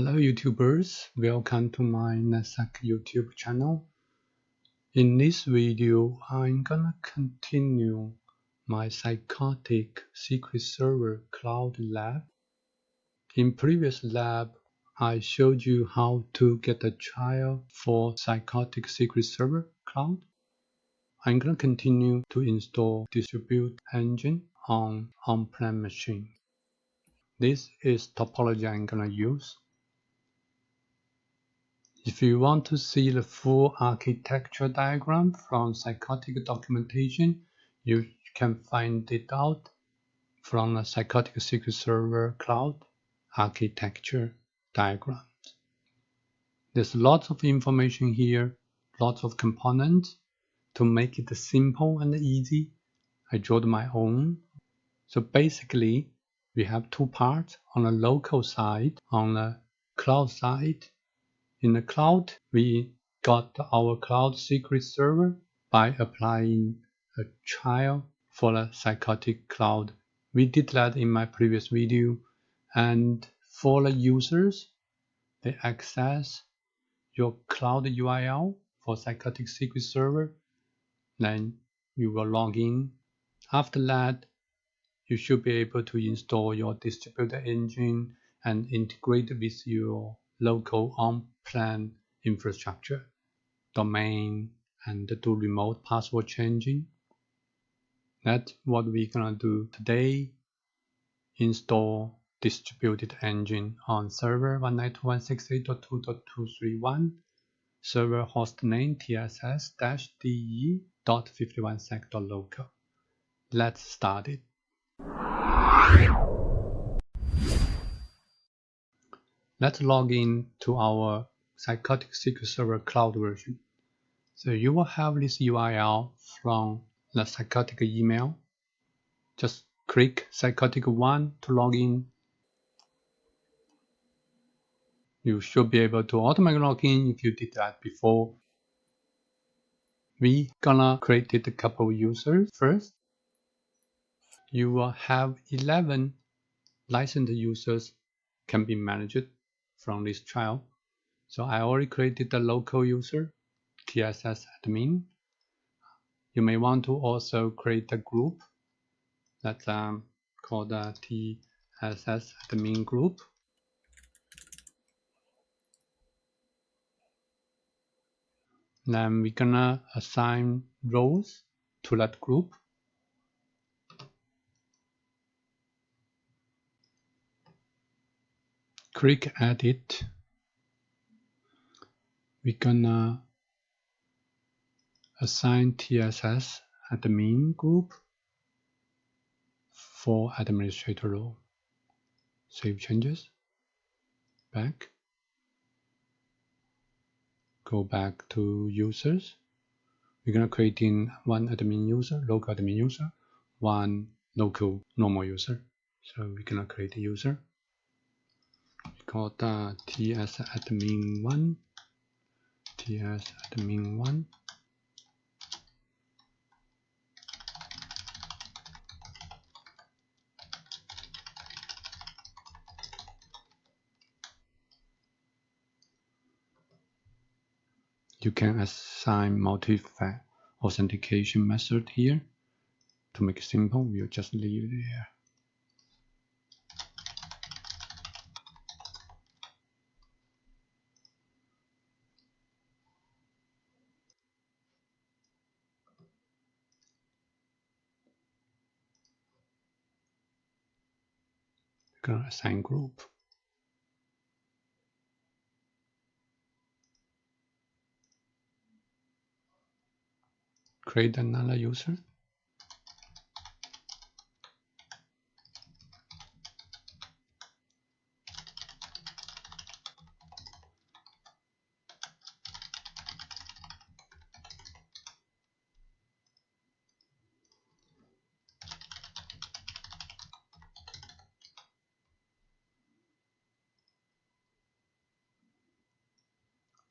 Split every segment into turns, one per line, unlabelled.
Hello YouTubers, welcome to my NetSec YouTube channel. In this video, I'm gonna continue my Thycotic secret server cloud lab. In previous lab, I showed you how to get a trial for Thycotic secret server cloud. I'm gonna continue to install distribute engine on on-prem machine. This is topology I'm gonna use. If you want to see the full architecture diagram from Thycotic documentation, you can find it out from the Thycotic secret server cloud architecture diagram. There's lots of information here, lots of components. To make it simple and easy, I drew my own. So basically, we have two parts on the local side, on the cloud side. In the cloud, we got our cloud secret server by applying a trial for the Thycotic cloud. We did that in my previous video. And for the users, they access your cloud URL for Thycotic secret server. Then you will log in. After that, you should be able to install your distributed engine and integrate with your local on-prem infrastructure, domain, and do remote password changing. That's what we're gonna do today. Install distributed engine on server 192.168.2.231, server hostname tss-de.51sec.local. Let's start it. Let's log in to our Thycotic secret server cloud version. So you will have this URL from the Thycotic email. Just click Thycotic1 to log in. You should be able to automatically log in if you did that before. We gonna create a couple users first. You will have 11 licensed users can be managed from this trial. So I already created a local user, TSS admin. You may want to also create a group that's called a TSS admin group. Then we're gonna assign roles to that group. Click edit. We're gonna assign TSS admin group for administrator role. Save changes. Back. Go back to users. We're gonna create in one admin user, local admin user, one local normal user. So we're gonna create a user. We call that TS admin 1. TS admin 1. You can assign multi-factor authentication method here. To make it simple, we'll just leave it here. We're gonna assign group. Create another user.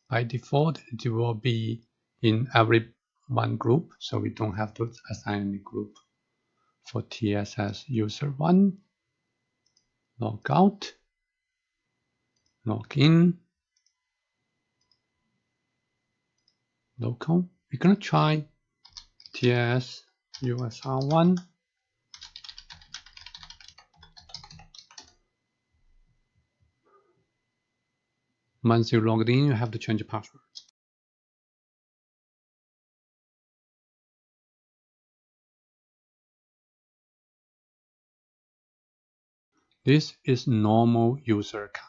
By default, it will be in every one group, so we don't have to assign any group. For TSS user 1, log out, Log in. Local. We're gonna try TS USR1. Once you logged in, you have to change the password. This is normal user account.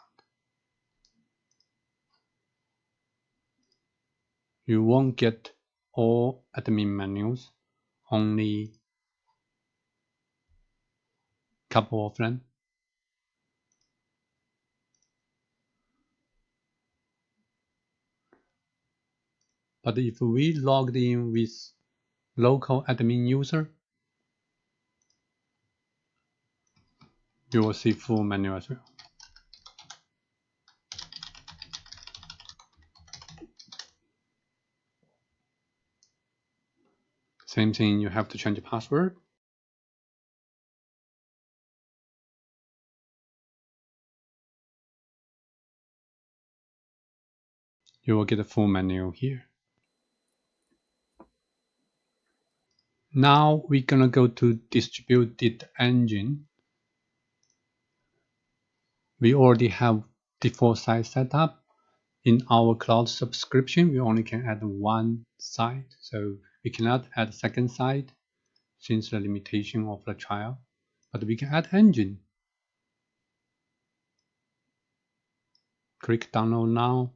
You won't get all admin menus, only a couple of them. But if we logged in with local admin user, you will see full menu as well. Same thing, you have to change the password. You will get a full menu here. Now we're gonna go to distributed engine. We already have default site set up. In our cloud subscription, we only can add one site, so we cannot add a second site since the limitation of the trial, but we can add engine. Click download now.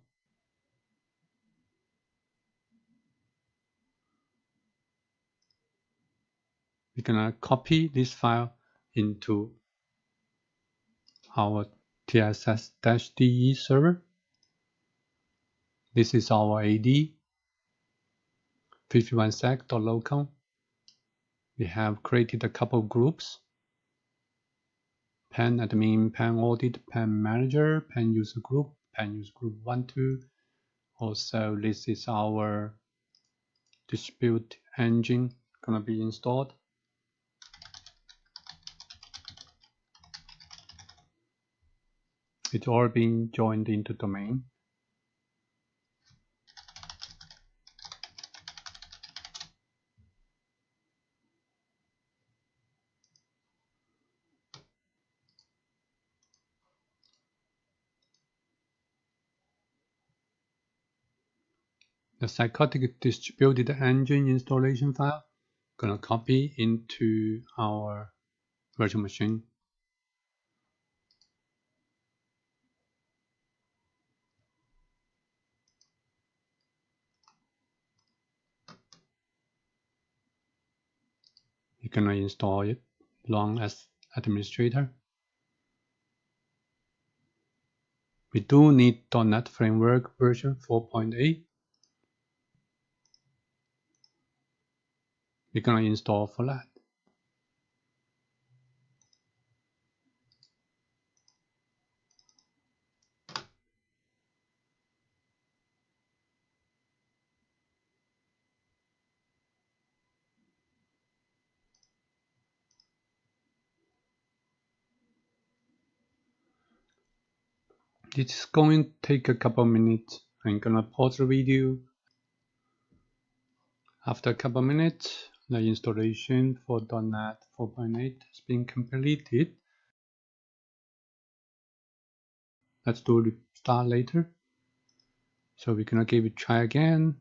We're gonna copy this file into our TSS-DE server. This is our AD 51sec.local. We have created a couple of groups: pen admin, pen audit, pen manager, pen user group, pen user group 1, 2. Also, this is our distribute engine gonna be installed. It's all being joined into domain. The Thycotic distributed engine installation file gonna copy into our virtual machine. You're gonna install it along as administrator. We do need .NET Framework version 4.8. We're gonna install for that. It's going to take a couple minutes. I'm gonna pause the video. After a couple minutes, the installation for .NET 4.8 has been completed. Let's do the start later. So we're gonna give it a try again.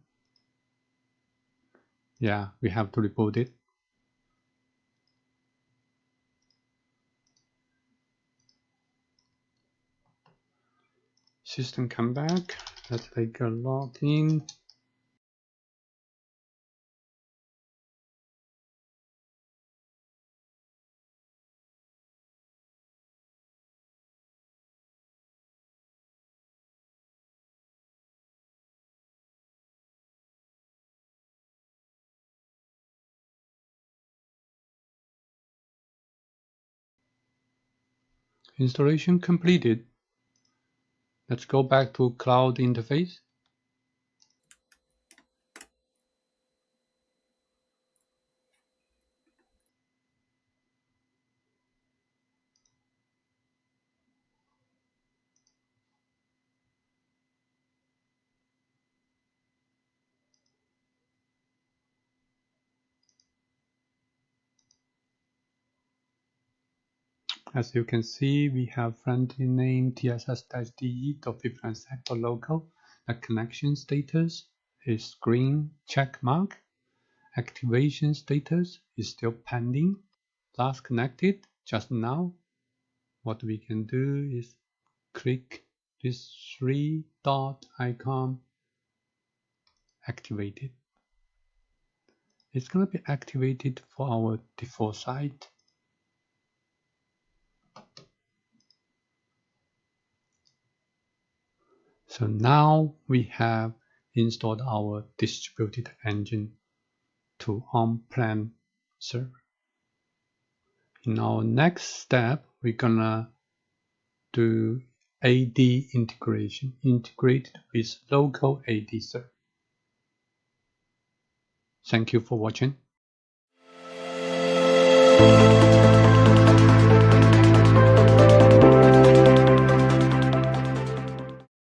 Yeah, we have to reboot it. System come back. Let's take a login. Installation completed. Let's go back to cloud interface. As you can see, we have friendly name tss-de.vpnsec.local. The connection status is green check mark. Activation status is still pending. Last connected just now. What we can do is click this 3-dot icon, activate it. It's going to be activated for our default site. So now we have installed our distributed engine to on-prem server. In our next step, we're gonna do AD integration, integrated with local AD server. Thank you for watching.